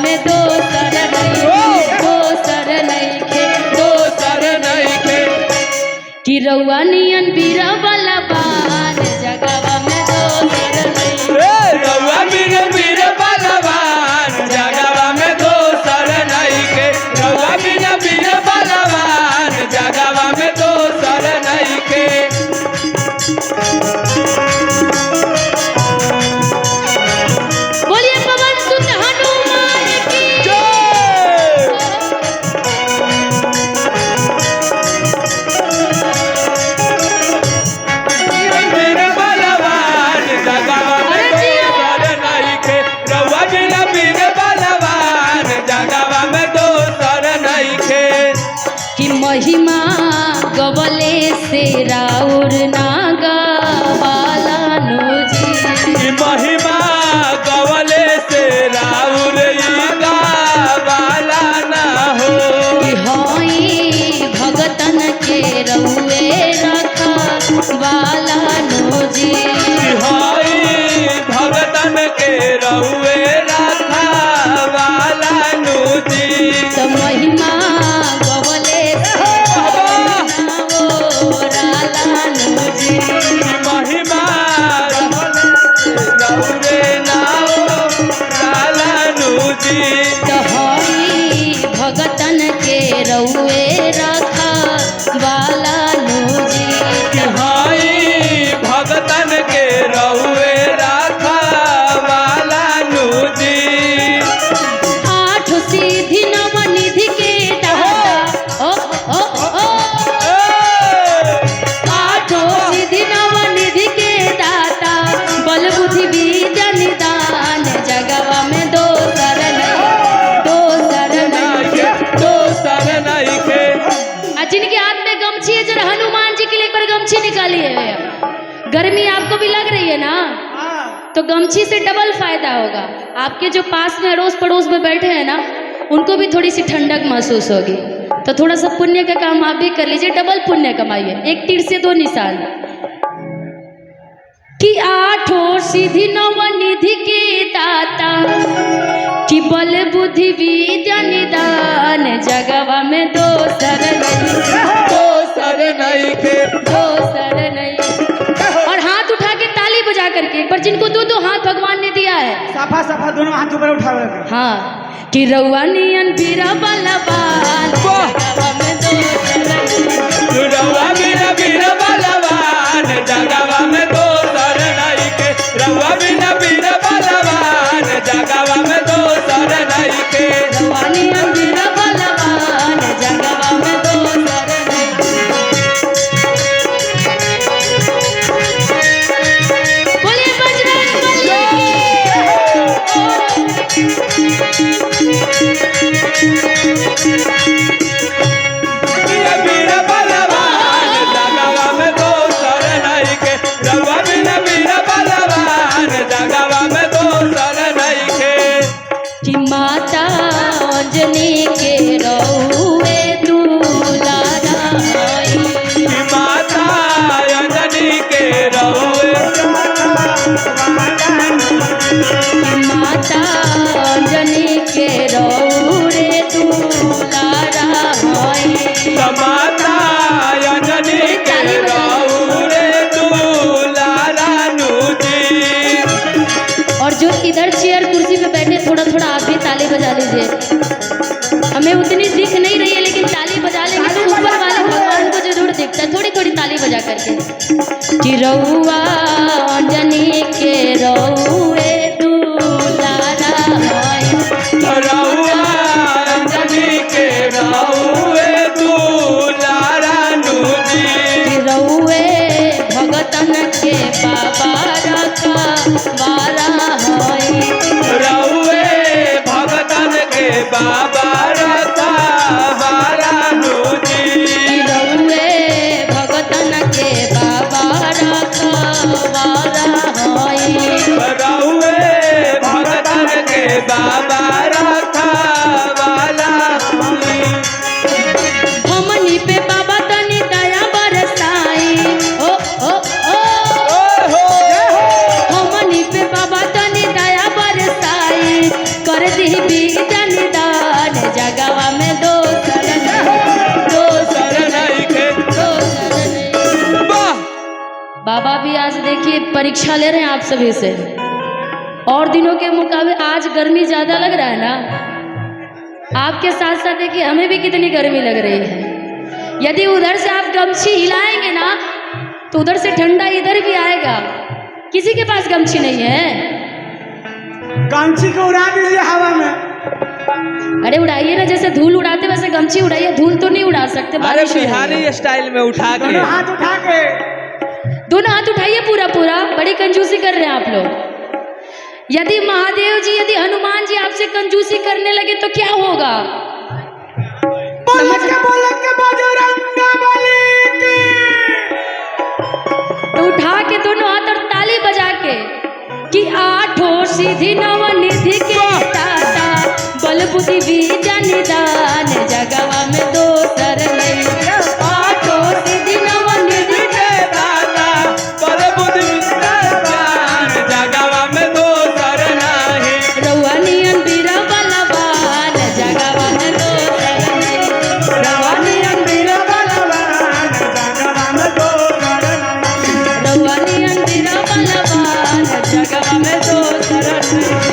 में दोसर नइखे कि रउआ नियन बीरा बलवान जगवा में दोसर नइखे रउआ बिना बीर बलवान जगवा में दोसर नइखे रउआ बिना बीर बलवान जगवा में दोसर नइखे बोलिए पवन सुत हनुमान की बीर बलवान जगवा में दोसर नइखे रउआ बिना बीर बलवान जगवा में दोसर नइखे कि महिमा गवले से राउर ना गवाला नोजी कि महिमा गवले से राउर गावाला ना हो कि होई भगतन के रउए रखवाला नोजी कि हई भगतन के रउए रखवाला नूजी तो महिमा गवले से राला नोजी महिमा रउरे नाओ राला नूजी तो होई भगतन के रउए रखवाला नोजी कि हई भगतन के रउए रखवाला नूजी आठ सीधी नव निधि के दाता ओ ओ ओ आठो सीधी नव निधि के दाता बल बुद्धि विद्या निदान जगवा में दोसर नइखे दोसर नइखे आज जिनके हाथ में गमछी है जरा हनुमान जी के लिए एक बार गमछी निकालिए। गर्मी आपको भी लग रही है ना, तो गमछी से डबल फायदा होगा। आपके जो पास में अड़ोस पड़ोस में बैठे हैं ना, उनको भी थोड़ी सी ठंडक महसूस होगी। तो थोड़ा सा पुण्य का काम आप भी कर लीजिए, डबल पुण्य कमाइए, एक तीर से दो निशान। कि आठो सिद्धि नव निधि के दाता कि बल बुद्धि विद्या निदान जगवा में दोसर नइखे नहीं। और हाथ उठा के ताली बजा करके एक बार, जिनको दो दो हाथ भगवान ने दिया है साफा साफा दोनों हाथ ऊपर उठा रखे हाँ कि रउआ नियन बीरा बलवान जगवा में दोसर नइखे। रउआ बिना बीर बलवान जगवा में दोसर नइखे रउआ बिना बीर बलवान जगवा में दोसर नइखे रउआ नियन बीरा बलवान जगवा में दोसर नइखे। बोलिए बजरंग बली बीर बलवान जगवा में दोसर नइखे रउआ बिना बीर बलवान जगवा में दोसर नइखे कि माता अंजनी के रउए दुलारा आई कि माता अंजनी के रउए माता अंजनी के रउरे दुलारा आई माता अंजनी के रउरे दुलारा नूजी और जो इधर चेयर कुर्सी पे बैठे, थोड़ा थोड़ा आप भी ताली बजा लीजिए। हमें उतनी दिख नहीं रही है, लेकिन ताली बजा लेंगे तो ऊपर वाले भगवान को जरूर दिखता है। थोड़ी थोड़ी ताली बजा करके कि रउआ अंजनी के रउए दुलारा आई रउआ अंजनी के रउए दुलारा नूजी कि रउए भगतन के बाबा रखवाला हई रउए भगतन के बाबा रखवाला नूजी कि रउए भगतन के बाबा रखवाला हई रउए भगतन के बाबा रखवाला हमनी पे बाबा तनी दया बरसाई ओ ओ ओ हमनी पे बाबा तनी दया बरसाई कर दी की परीक्षा ले रहे हैं आप सभी से। और दिनों के मुकाबले आज गर्मी ज़्यादा लग रहा है ना, आपके साथ साथ देखिए हमें भी कितनी गर्मी लग रही है। यदि उधर से आप गमछी हिलाएंगे ना तो उधर से ठंडा इधर भी आएगा। किसी के पास गमछी नहीं है? गमछी को उड़ा दीजिए हवा में। अरे उड़ाइए ना, जैसे धूल उड़ाते वैसे गमछी उड़ाइए। धूल तो नहीं उड़ा सकते, अरे बारिश हो रही है। बिहारी स्टाइल में उठा के दोनों हाथ उठा के। दोनों हाथ उठाइए पूरा पूरा। बड़ी कंजूसी कर रहे हैं आप लोग। यदि महादेव जी, यदि हनुमान जी आपसे कंजूसी करने लगे तो क्या होगा? बोलत के बजरंगबली की। तो उठा के दोनों हाथ और ताली बजा के कि आठों सिद्धि नव निधि के दाता, बल बुद्धि विद्या निदान, जगवा में दोसर नहीं। आठों सिद्धि नव निधि के दाता, बल बुद्धि विद्या निदान, जगवा में दोसर नहीं। रउआ नियन वीर बलवान, जगवा में दोसर नहीं। रउआ नियन वीर बलवान, जगवा में दोसर नहीं। रउआ नियन वीर बलवान, जगवा में दोसर नहीं।